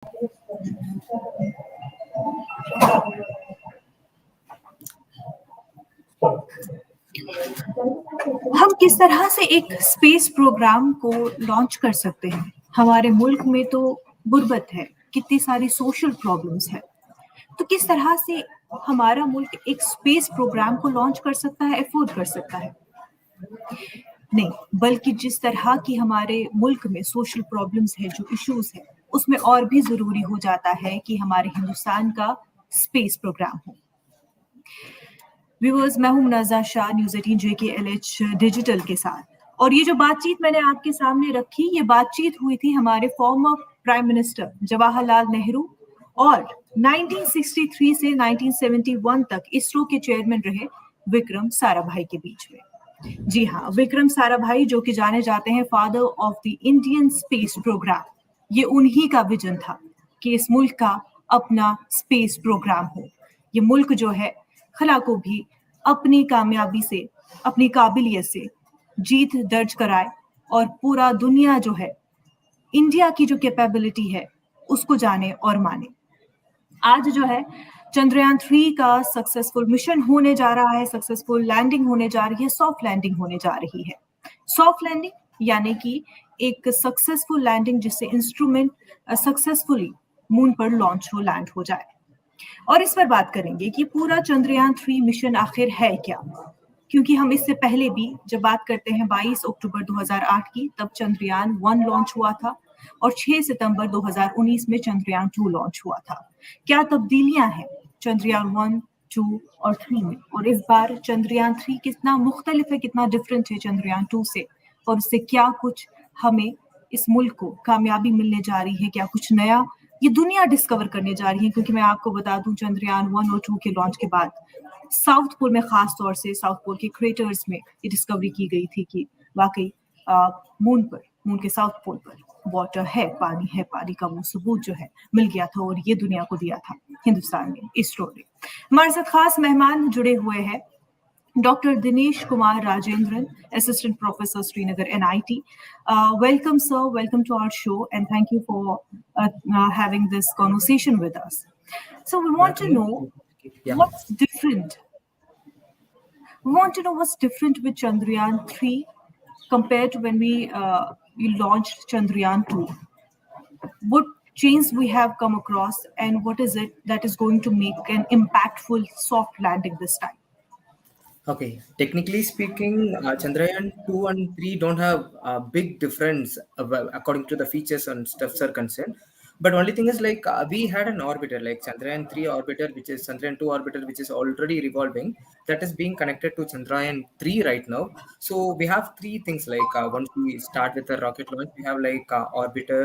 हम किस तरह से एक स्पेस प्रोग्राम को लॉन्च कर सकते हैं? हमारे मुल्क में तो गुर्बत है, कितनी सारी सोशल प्रॉब्लम्स हैं। तो किस तरह से हमारा मुल्क एक स्पेस प्रोग्राम को लॉन्च कर सकता है, अफोर्ड कर सकता है? नहीं, बल्कि जिस तरह की हमारे मुल्क में सोशल प्रॉब्लम्स है, जो इश्यूज़ हैं, उसमें और भी ज़रूरी हो जाता है कि हमारे हिंदुस्तान का स्पेस प्रोग्राम हो। व्यूअर्स, मैं हूं मुनाज़ा शाह, न्यूज़ 18 JKLH डिजिटल के साथ। और ये जो बातचीत मैंने आपके सामने रखी, ये बातचीत हुई थी हमारे former prime minister Jawaharlal Nehru और 1963 से 1971 तक इसरो के चेयरमैन रहे विक्रम साराभाई के बीच में। जी हाँ, विक्रम साराभाई, जो कि जाने जाते हैं father of the Indian space programme. ये उन्हीं का विजन था कि इस मुल्क का अपना स्पेस प्रोग्राम हो। ये मुल्क जो है खला को भी अपनी कामयाबी से, अपनी काबिलियत से जीत दर्ज कराए और पूरा दुनिया जो है इंडिया की जो कैपेबिलिटी है उसको जाने और माने। आज जो है चंद्रयान-3 का सक्सेसफुल मिशन होने जा रहा है, सक्सेसफुल लैंडिंग होने जा रही है, सॉफ्ट लैंडिंग होने जा रही है। सॉफ्ट लैंडिंग यानी कि एक सक्सेसफुल लैंडिंग जिससे इंस्ट्रूमेंट सक्सेसफुली मून पर लॉन्च हो, लैंड हो जाए। और इस पर बात करेंगे कि पूरा चंद्रयान-3 मिशन आखिर है क्या? क्योंकि हम इससे पहले भी जब बात करते हैं 22 अक्टूबर 2008 की, तब चंद्रयान-1 लॉन्च हुआ था और 6 सितंबर 2019 में चंद्रयान-2 लॉन्च हुआ था। क्या तब्दीलियां हैं चंद्रयान-1, 2 और 3 में? और इस बार चंद्रयान-3 कितना मुख्तलिफ है, कितना डिफरेंट है चंद्रयान-2 से, और उससे क्या कुछ हमें इस मुल्क को कामयाबी मिलने जा रही है, क्या कुछ नया ये दुनिया डिस्कवर करने जा रही है। क्योंकि मैं आपको बता दूं, चंद्रयान-1 और 2 के लॉन्च के बाद साउथ पोल में, खास तौर से साउथ पोल के क्रेटर्स में ये डिस्कवरी की गई थी कि वाकई मून पर, मून के साउथ पोल पर वाटर है, पानी का वो सबूत जो है मिल गया था और ये दुनिया को दिया था हिंदुस्तान ने, इसरो ने। हमारे साथ खास मेहमान जुड़े हुए हैं Dr. Dinesh Kumar Rajendran, Assistant Professor, Srinagar, NIT. Welcome, sir. Welcome to our show, and thank you for having this conversation with us. So we want to know Yeah. what's different. We want to know what's different with Chandrayaan-3 compared to when we launched Chandrayaan-2. What change we have come across, and what is it that is going to make an impactful soft landing this time? Okay, technically speaking, Chandrayaan 2 and 3 don't have a big difference according to the features and stuffs are concerned. But only thing is we had an orbiter like Chandrayaan 3 orbiter, which is Chandrayaan 2 orbiter, which is already revolving. That is being connected to Chandrayaan 3 right now. So we have three things once we start with the rocket launch, we have orbiter,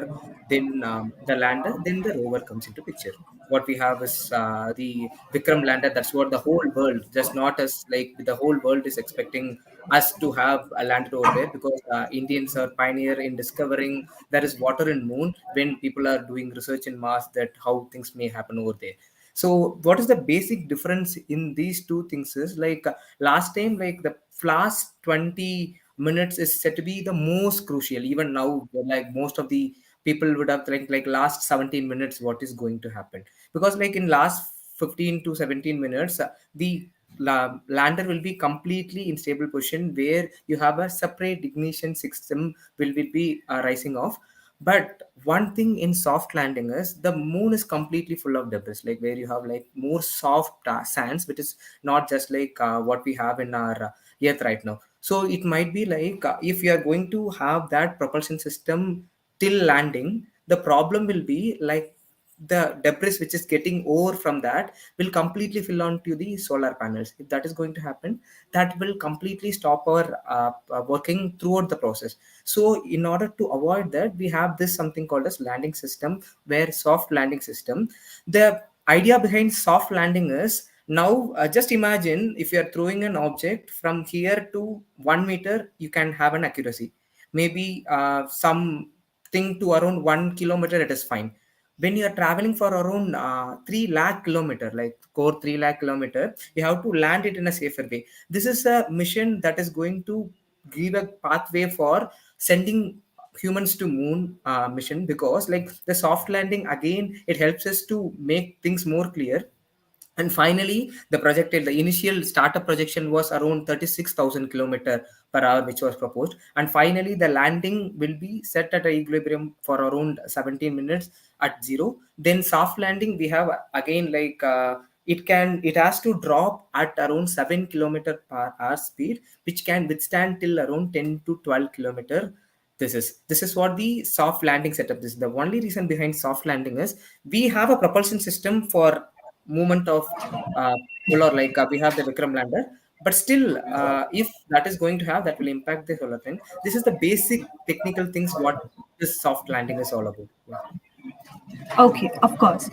then the lander, then the rover comes into picture. What we have is the Vikram lander. That's what the whole world, just not us, the whole world is expecting us to have a landed over there because Indians are pioneer in discovering there is water in moon when people are doing research in Mars that how things may happen over there. So what is the basic difference in these two things is last time the last 20 minutes is said to be the most crucial. Even now, most of the people would have last 17 minutes what is going to happen, because in last 15 to 17 minutes the lander will be completely in stable position where you have a separate ignition system will be rising off. But one thing in soft landing is the moon is completely full of debris, where you have more soft sands, which is not just what we have in our earth right now. So it might be if you are going to have that propulsion system till landing, the problem will be the debris which is getting over from that will completely fill onto the solar panels. If that is going to happen, that will completely stop our working throughout the process. So in order to avoid that, we have this something called as landing system, where soft landing system. The idea behind soft landing is, now just imagine if you are throwing an object from here to 1 meter, you can have an accuracy. Maybe some thing to around 1 kilometer, it is fine. When you are traveling for around 3 lakh kilometer, core 3 lakh kilometer, you have to land it in a safer way. This is a mission that is going to give a pathway for sending humans to moon mission, because like the soft landing again, it helps us to make things more clear. And finally, the projectile, the initial startup projection was around 36,000 kilometer per hour, which was proposed. And finally, the landing will be set at a equilibrium for around 17 minutes at zero. Then soft landing, we have again like it has to drop at around 7 kilometer per hour speed, which can withstand till around 10 to 12 kilometer. This is what the soft landing setup is. The only reason behind soft landing is we have a propulsion system for movement of polar, like we have the Vikram lander, but still if that is going to have, that will impact the solar thing. This is the basic technical things what this soft landing is all about. Yeah, Okay, of course.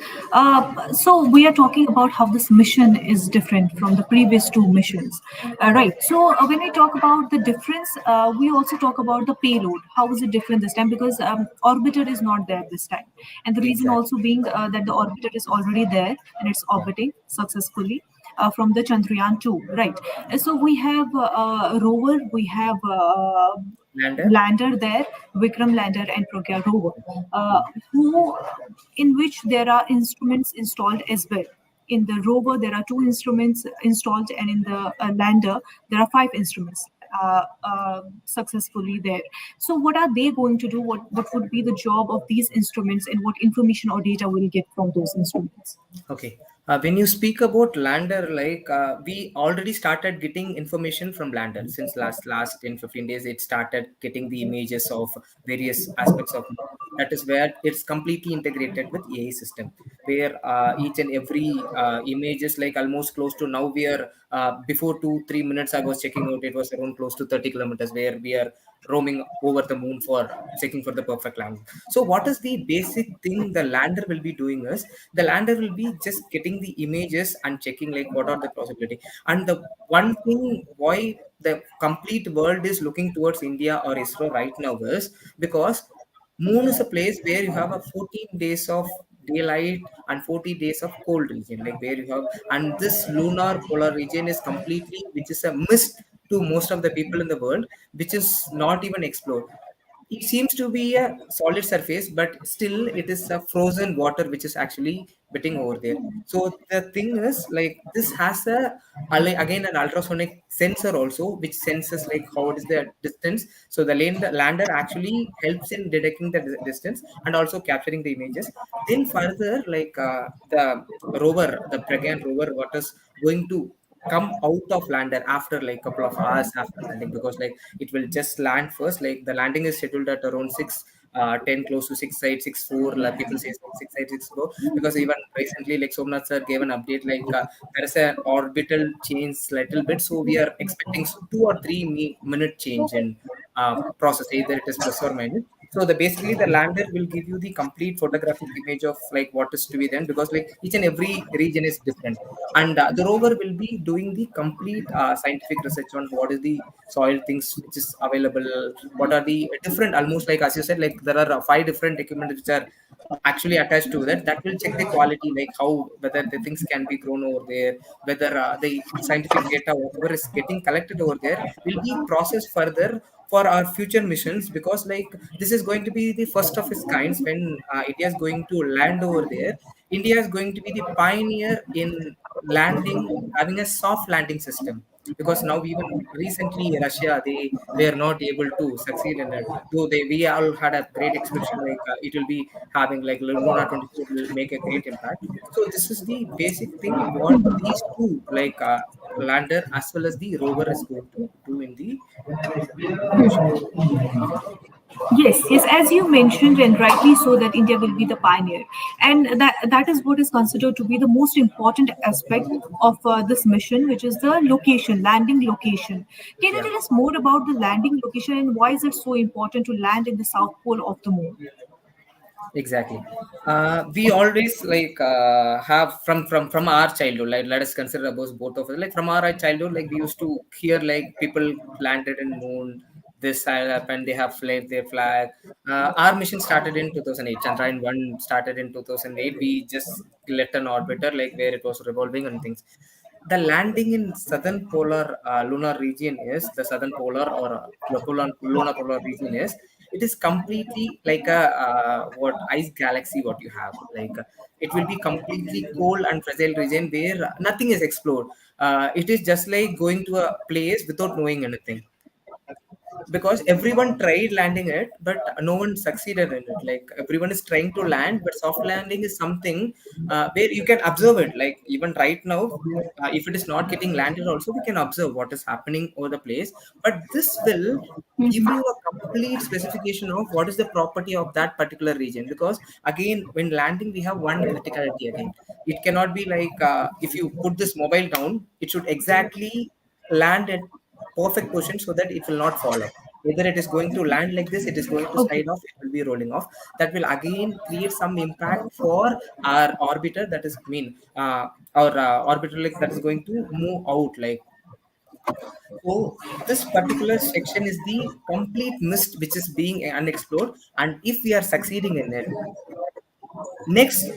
So we are talking about how this mission is different from the previous two missions, right? So when we talk about the difference, we also talk about the payload. How is it different this time? Because orbiter is not there this time, and the reason exactly. also being that the orbiter is already there and it's orbiting successfully. From the Chandrayaan-2, right? So we have a rover, we have Lander. lander there, Vikram lander and Pragya rover, who in which there are instruments installed as well. In the rover, there are two instruments installed, and in the lander, there are five instruments successfully there. So, what are they going to do? What would be the job of these instruments, and what information or data will get from those instruments? Okay. When you speak about lander, like we already started getting information from lander since last 10 15 days. It started getting the images of various aspects of. That is where it's completely integrated with AI system, where each and every image is like almost close to, now we are before 2 3 minutes I was checking out, it was around close to 30 kilometers, where we are roaming over the moon for checking for the perfect landing. So what is the basic thing the lander will be doing is, the lander will be just getting the images and checking like what are the possibility. And the one thing why the complete world is looking towards India or ISRO right now is because moon is a place where you have a 14 days of daylight and 40 days of cold region, like where you have, and this lunar polar region is completely, which is a mist to most of the people in the world, which is not even explored. It seems to be a solid surface, but still it is a frozen water which is actually betting over there. So the thing is like this has again an ultrasonic sensor also, which senses like how it is the distance. So the lander actually helps in detecting the distance and also capturing the images. Then further, like the rover, the Pragyan rover, what is going to come out of lander after like couple of hours after landing, because like it will just land first. Like the landing is scheduled at around 10 close to 6 side 6 4, like people say 6 side 6 4, because even recently like Somnath sir gave an update like there is an orbital change little bit, so we are expecting 2 or 3 minute change in process, either it is plus or minus. So the basically the lander will give you the complete photographic image of like what is to be done, because like each and every region is different. And the rover will be doing the complete scientific research on what is the soil things which is available, what are the different, almost like as you said, like there are five different equipment which are actually attached to that, that will check the quality, like how whether the things can be grown over there, whether the scientific data whatever is getting collected over there will be processed further for our future missions. Because like this is going to be the first of its kinds when India is going to land over there. India is going to be the pioneer in landing, having a soft landing system, because now even recently Russia, they were not able to succeed in it, though we all had a great expectation like it will be having like Luna 24 will make a great impact. So this is the basic thing what these two, like lander as well as the rover is going to do in the mission. Yes, yes, as you mentioned, and rightly so, that India will be the pioneer, and that is what is considered to be the most important aspect of this mission, which is the location, landing location. Can you Yeah. tell us more about the landing location and why is it so important to land in the south pole of the moon? Exactly. We always like have from our childhood. Like let us consider about both of us. Like from our childhood, like we used to hear like people landed in moon. This happened. They have flagged their flag. Our mission started in 2008. Chandrayaan-1 started in 2008. We just let an orbiter like where it was revolving and things. The landing in southern polar lunar region is the southern polar or lunar polar region is. it is completely like a what ice galaxy what you have. Like it will be completely cold and fragile region where nothing is explored. It is just like going to a place without knowing anything, because everyone tried landing it but no one succeeded in it. Like everyone is trying to land, but soft landing is something where you can observe it. Like even right now, if it is not getting landed also, we can observe what is happening over the place. But this will give you a complete specification of what is the property of that particular region, because again when landing we have one criticality again. It cannot be like if you put this mobile down, it should exactly land at perfect position so that it will not fall off. Either it is going to land like this, it is going to Okay. slide off, it will be rolling off. That will again create some impact for our orbiter. That is mean our orbiter, like that is going to move out. Like so, this particular section is the complete mist which is being unexplored, and if we are succeeding in it, next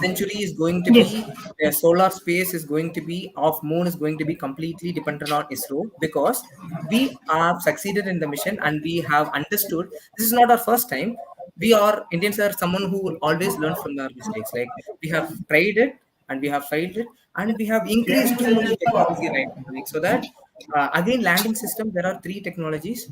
century is going to Yes. be solar space is going to be of moon is going to be completely dependent on ISRO, because we have succeeded in the mission and we have understood this is not our first time. We are Indians are someone who will always learn from our mistakes. Like we have tried it and we have failed it, and we have increased too much technology right now. Like, so that again landing system, there are three technologies,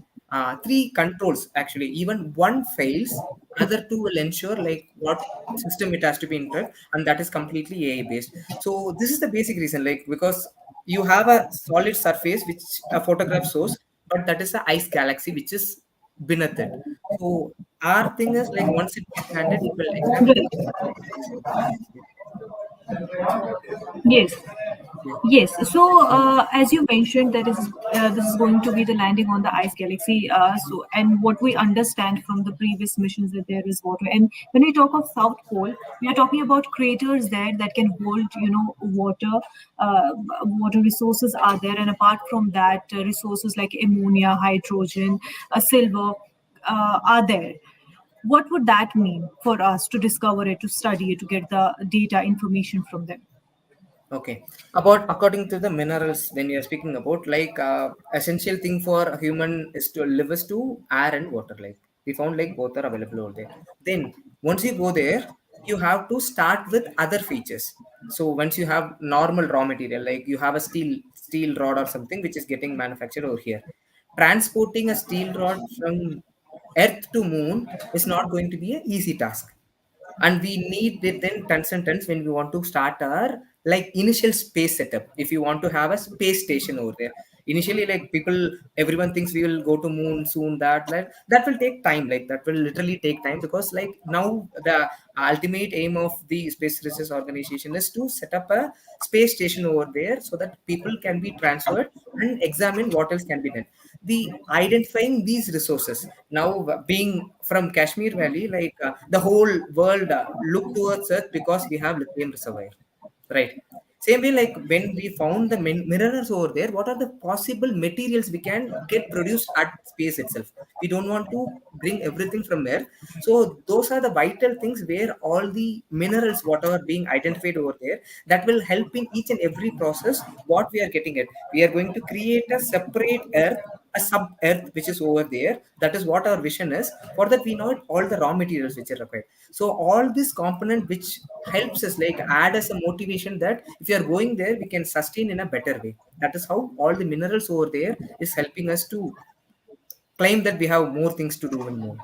three controls actually. Even one fails, other two will ensure like what system it has to be entered, and that is completely AI based. So this is the basic reason, like because you have a solid surface which a photograph shows, but that is a ice galaxy which is beneath it. So our thing is like once it gets landed, it will examine Right. each and every place over there. Yes. Yeah. Yes. So, as you mentioned, that is this is going to be the landing on the ice galaxy. So, and what we understand from the previous missions that there is water. And when we talk of South Pole, we are talking about craters there that can hold, water. Water resources are there, and apart from that, resources like ammonia, hydrogen, silver are there. What would that mean for us to discover it, to study it, to get the data information from them? Okay. About according to the minerals, when you are speaking about like essential thing for a human is to live is to air and water. Like we found like both are available over there. Then once you go there, you have to start with other features. So once you have normal raw material, like you have a steel rod or something which is getting manufactured over here, transporting a steel rod from Earth to Moon is not going to be an easy task, and we need within tons and tons when we want to start our like initial space setup. If you want to have a space station over there, initially like people, everyone thinks we will go to moon soon, that like that will take time, like that will literally take time, because like now the ultimate aim of the space research organization is to set up a space station over there so that people can be transferred and examine what else can be done. The identifying these resources now, being from Kashmir Valley, like the whole world look towards Earth because we have lithium reservoir, right? Same way, like when we found the minerals over there, what are the possible materials we can get produced at space itself? We don't want to bring everything from there. So those are the vital things where all the minerals whatever being identified over there, that will help in each and every process what we are getting at. We are going to create a separate earth, a sub earth which is over there. That is what our vision is. For that we know all the raw materials which are required. So all this component which helps us like add as a motivation that if you are going there we can sustain in a better way. That is how all the minerals over there is helping us to claim that we have more things to do in more.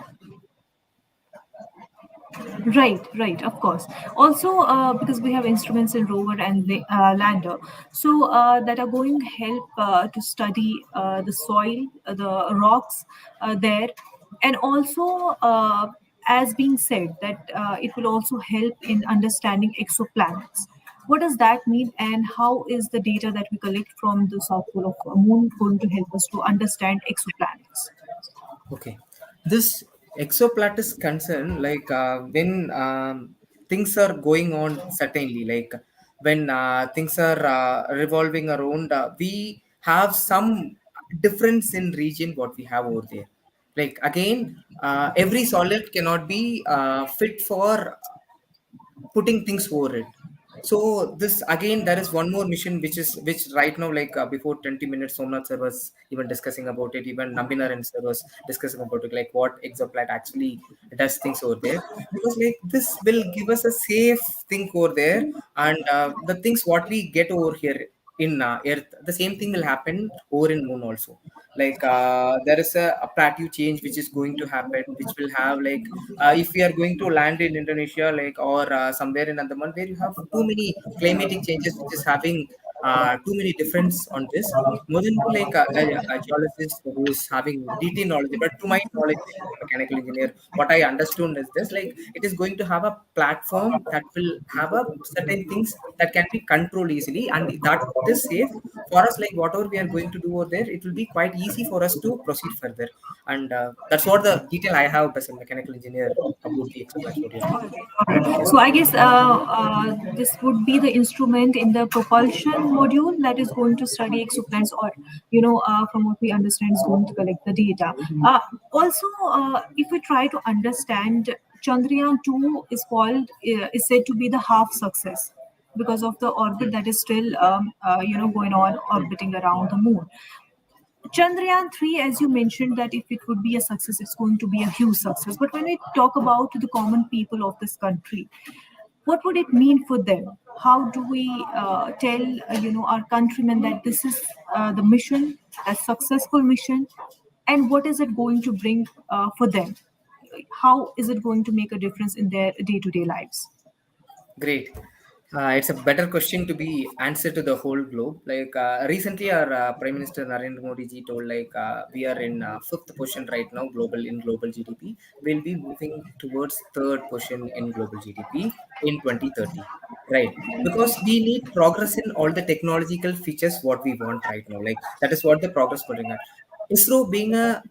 Right, right, of course. Also, because we have instruments in rover and the lander, so that are going to help to study the soil, the rocks there, and also, as being said, that it will also help in understanding exoplanets. What does that mean, and how is the data that we collect from the South Pole of Moon going to help us to understand exoplanets? Okay. This exoplanet is concerned like when things are going on certainly, like when things are revolving around, we have some difference in region what we have over there. Like again, every solid cannot be fit for putting things over it. So this again, there is one more mission which right now, like before 20 minutes, Somnath sir was even discussing about it. Even Nambinaran sir was discussing about it, like what exoplanet actually does things over there. Because like this will give us a safe thing over there, and the things what we get over here in Earth, the same thing will happen over in Moon also. Like there is a plateau change which is going to happen, which will have like if we are going to land in Indonesia, like or somewhere in Andaman, where you have too many climatic changes, which is having too many difference on this. More than like a geologist who is having detailed knowledge, but to my knowledge, like a mechanical engineer, what I understood is this: like it is going to have a platform that will have a certain things that can be controlled easily, and that is safe for us. Like whatever we are going to do over there, it will be quite easy for us to proceed further. And that's what the detail I have as a mechanical engineer about the exoplanets. What do you think? Alright. So I guess this would be the instrument in the propulsion module that is going to study exoplanets, or from what we understand, is going to collect the data. Also, if we try to understand, Chandrayaan-2 is said to be the half success because of the orbit that is still going on orbiting around the moon. Chandrayaan-3, as you mentioned, that if it would be a success, it's going to be a huge success. But when we talk about the common people of this country, what would it mean for them? How do we tell our countrymen that this is the mission, a successful mission, and what is it going to bring for them? How is it going to make a difference in their day-to-day lives? Great. It's a better question to be answered to the whole globe. Like recently, our Prime Minister Narendra Modi ji told like we are in fifth position right now, global GDP. We'll be moving towards third position in global GDP in 2030. Right, because we need progress in all the technological features what we want right now. Like that is what the progress putting at. ISRO being a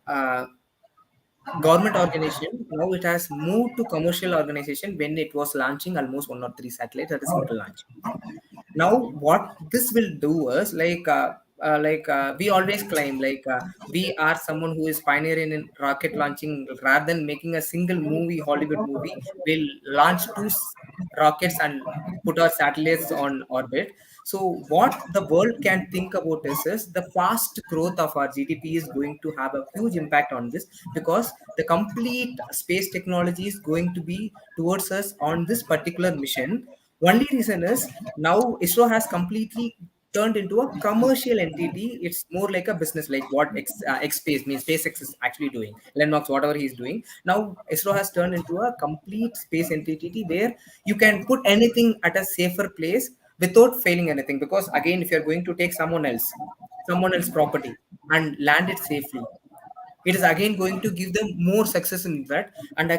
government organization, now it has moved to commercial organization when it was launching almost one or three satellites at a single launch. Now what this will do is we always claim like we are someone who is pioneering in rocket launching. Rather than making a single movie, Hollywood movie, we'll launch rockets and put our satellites on orbit. So what the world can think about is the fast growth of our GDP is going to have a huge impact on this, because the complete space technology is going to be towards us on this particular mission. Only reason is now ISRO has completely turned into a commercial entity. It's more like a business, like what X Space means. SpaceX is actually doing. Elon Musk, whatever he's doing. Now ISRO has turned into a complete space entity where you can put anything at a safer place without failing anything. Because again, if you're going to take someone else property and land it safely, it is again going to give them more success in that. And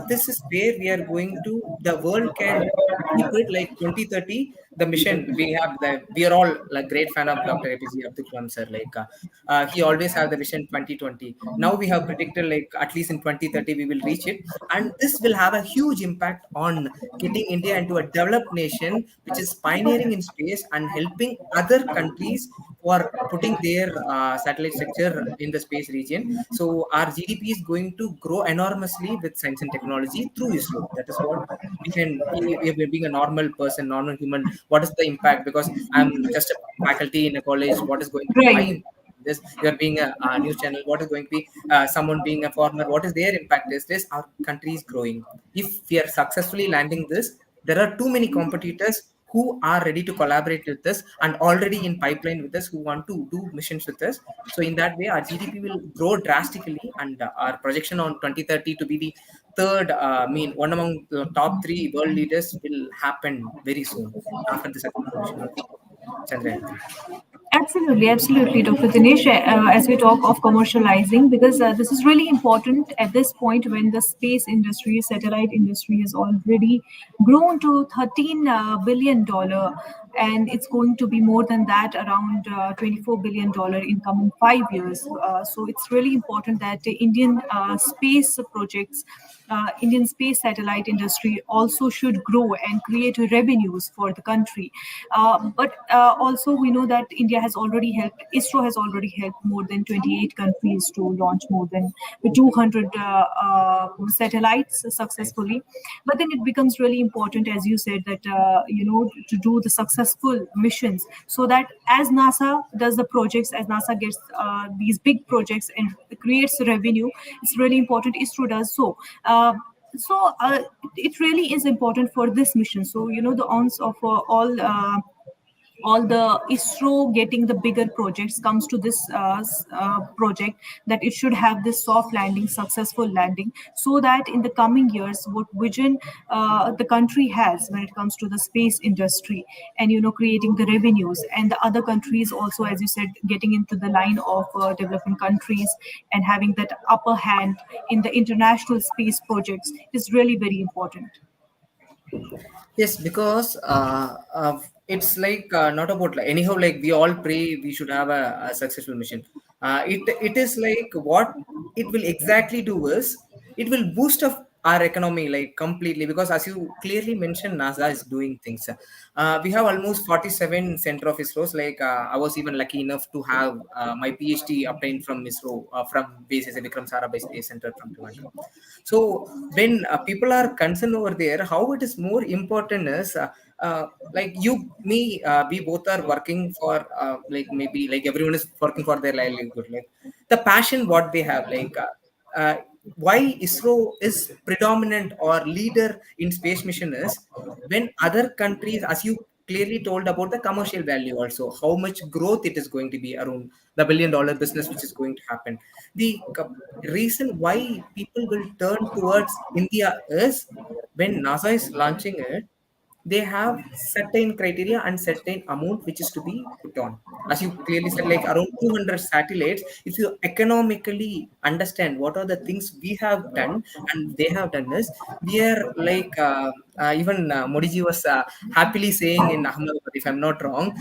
this is where we are going to, the world can keep it like 2030. The mission we have, we are all like great fan of Dr. APJ Abdul Kalam sir. Like he always have the vision 2020. Now we have predicted like at least in 2030 we will reach it, and this will have a huge impact on getting India into a developed nation which is pioneering in space and helping other countries for putting their satellite structure in the space region. So our GDP is going to grow enormously with science and technology through ISRO. That is what we can. If we're being a normal person, normal human, what is the impact? Because I'm just a faculty in a college. What is going to be my Right. impact? This, you are being a news channel, what is going to be someone being a foreigner, what is their impact? Is this our country is growing? If we are successfully landing this, there are too many competitors who are ready to collaborate with us and already in pipeline with us, who want to do missions with us. So in that way, our GDP will grow drastically, and our projection on 2030 to be the third, one among the top three world leaders will happen very soon after the successful mission of Chandrayaan-3. Absolutely, absolutely, Dr. Dinesh. As we talk of commercializing, because this is really important at this point when the space industry, satellite industry, has already grown to $13 billion and it's going to be more than that, around $24 billion in coming 5 years. So it's really important that the Indian space projects, Indian space satellite industry also should grow and create revenues for the country. But also we know that India has already helped, ISRO has already helped more than 28 countries to launch more than 200 satellites successfully. But then it becomes really important, as you said, that to do the successful missions, so that as NASA does the projects, as NASA gets these big projects and creates revenue, it's really important ISRO does so. It really is important for this mission. So the ounce of all the ISRO getting the bigger projects comes to this project, that it should have this soft landing, successful landing, so that in the coming years, what vision the country has when it comes to the space industry, and creating the revenues, and the other countries also, as you said, getting into the line of developing countries and having that upper hand in the international space projects is really very important. Yes, because it's like not about like anyhow. Like we all pray, we should have a successful mission. It is like what it will exactly do is it will boost up our economy like completely, because as you clearly mentioned, NASA is doing things. We have almost 47 center of ISROs. Like I was even lucky enough to have my PhD obtained from ISRO, from basis Vikram Sarabhai Space Center from Trivandrum. So when people are concerned over there, how it is more important is like you, me, we both are working for like maybe like everyone is working for their livelihood. Like the passion what they have, like why ISRO is predominant or leader in space mission is when other countries, as you clearly told about the commercial value also, how much growth it is going to be around the $1 billion business which is going to happen. The reason why people will turn towards India is when NASA is launching it, they have certain criteria and certain amount which is to be put on. As you clearly said, like around 200 satellites, if you economically understand what are the things we have done and they have done is, we are like even Modiji was happily saying in Ahmedabad, if I'm not wrong,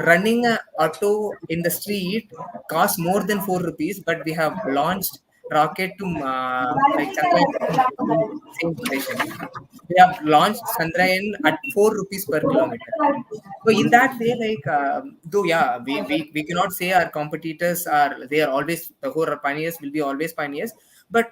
running a auto in the street costs more than 4 rupees, but we have launched rocket to like Chandrayaan same duration. We have launched Chandrayaan at 4 rupees per kilometer. So in that way, like though yeah, we cannot say our competitors are, they are always the who are pioneers will be always pioneers. But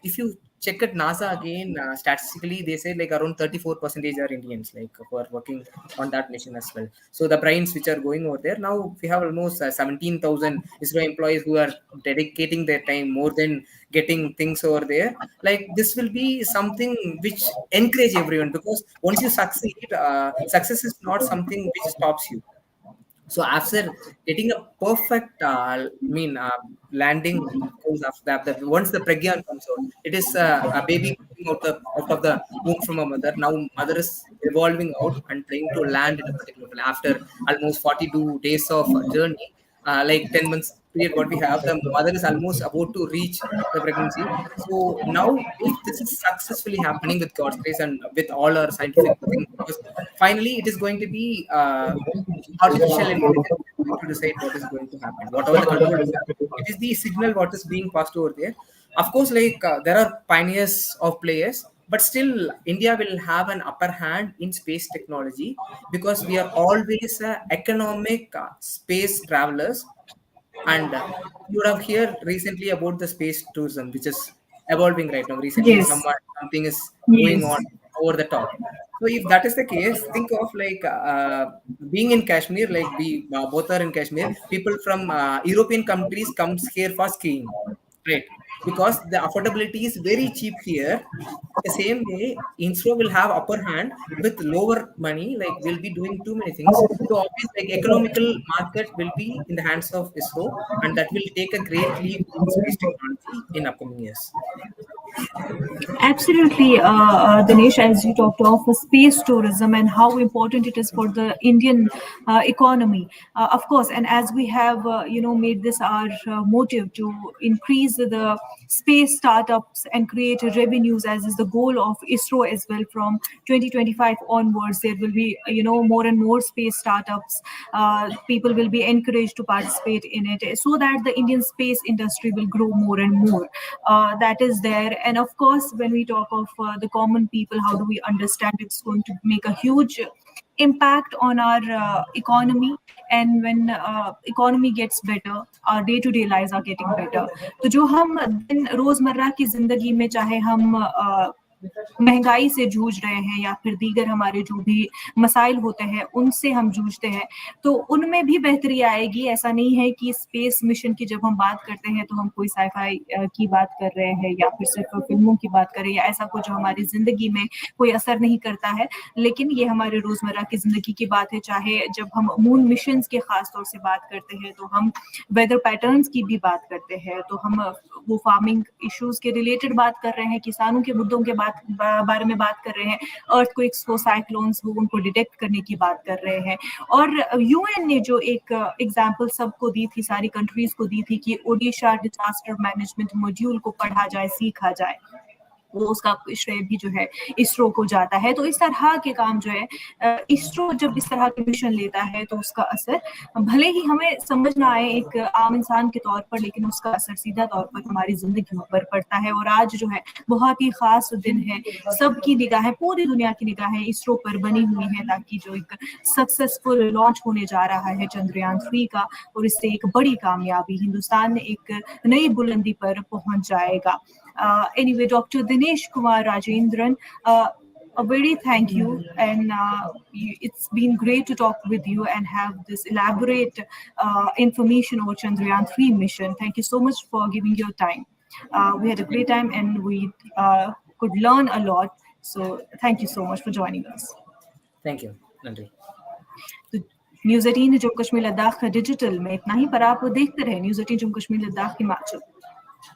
if you check at NASA again, statistically they say like around 34% are Indians, like who are working on that mission as well. So the brains which are going over there now, we have almost 17,000 ISRO employees who are dedicating their time more than getting things over there. Like this will be something which encourage everyone, because once you succeed, success is not something which stops you. So after getting a perfect, landing goes after that. Once the pregyan comes out, it is a baby coming out of the womb from a mother. Now mother is evolving out and trying to land in a particular place. After almost 42 days of journey, like 10 months period, what we have, the mother is almost about to reach the pregnancy. So now, if this is successfully happening with God's grace and with all our scientific things, because finally it is going to be artificial intelligence is going to decide what is going to happen. Whatever the control we have, it is the signal what is being passed over there. Of course, like there are pioneers of players, but still India will have an upper hand in space technology, because we are always economic space travelers. And you would have heard recently about the space tourism, which is evolving right now. Recently, Yes, something is going on yes. over the top. So if that is the case, think of like being in Kashmir, like we both are in Kashmir. People from European countries comes here for skiing, right? Because the affordability is very cheap here. The same way, INSRO will have upper hand with lower money. Like we'll be doing too many things. So obviously, like economical market will be in the hands of ISRO, and that will take a great leap in space technology in upcoming years. Absolutely, Dinesh, as you talked of space tourism and how important it is for the Indian economy. Of course, and as we have, made this our motive to increase the space startups and create revenues, as is the goal of ISRO as well. From 2025 onwards, there will be, more and more space startups. People will be encouraged to participate in it, so that the Indian space industry will grow more and more. That is there. And of course, when we talk of the common people, how do we understand it's going to make a huge impact on our economy? And when economy gets better, our day to day lives are getting better. तो जो हम दिन रोजमर्रा की जिंदगी में, चाहे हम महंगाई से जूझ रहे हैं या फिर दीगर हमारे जो भी मसाइल होते हैं उनसे हम जूझते हैं, तो उनमें भी बेहतरी आएगी. ऐसा नहीं है कि स्पेस मिशन की जब हम बात करते हैं तो हम कोई साइफाई की बात कर रहे हैं या फिर सिर्फ फिल्मों की बात कर रहे हैं, या ऐसा कुछ जो हमारी जिंदगी में कोई असर नहीं करता है. लेकिन ये हमारे रोजमर्रा की जिंदगी की बात है. चाहे जब हम मून मिशन के खास तौर से बात करते हैं तो हम वेदर पैटर्न्स की भी बात करते हैं, तो हम वो फार्मिंग इश्यूज के रिलेटेड बात कर रहे हैं, किसानों के मुद्दों के बारे में बात कर रहे हैं, अर्थक्वेक्स हो, साइक्लोन्स हो, उनको डिटेक्ट करने की बात कर रहे हैं. और यूएन ने जो एक एग्जाम्पल सबको दी थी, सारी कंट्रीज को दी थी, कि ओडिशा डिजास्टर मैनेजमेंट मॉड्यूल को पढ़ा जाए, सीखा जाए, वो उसका श्रेय भी जो है इसरो को जाता है. तो इस तरह के काम जो है, इसरो जब इस तरह के मिशन लेता है तो उसका असर भले ही हमें समझ ना आए एक आम इंसान के तौर पर, लेकिन उसका असर सीधा तौर पर हमारी जिंदगी पर पड़ता है. और आज जो है बहुत ही खास दिन है, सबकी निगाहें, पूरी दुनिया की निगाहें इसरो पर बनी हुई हैं, ताकि जो एक सक्सेसफुल लॉन्च होने जा रहा है चंद्रयान-3 का, और इससे एक बड़ी कामयाबी, हिंदुस्तान एक नई बुलंदी पर पहुंच जाएगा. Anyway, Dr. Dinesh Kumar Rajendran, a very thank you, and it's been great to talk with you and have this elaborate information over Chandrayaan-3 mission. Thank you so much for giving your time. We had a great time and we could learn a lot. So thank you so much for joining us. Thank you, Nandri. तो news 18 Jammu Kashmir Ladakh digital में इतना ही, पर आप देखते रहे news 18 Jammu Kashmir Ladakh Himachal.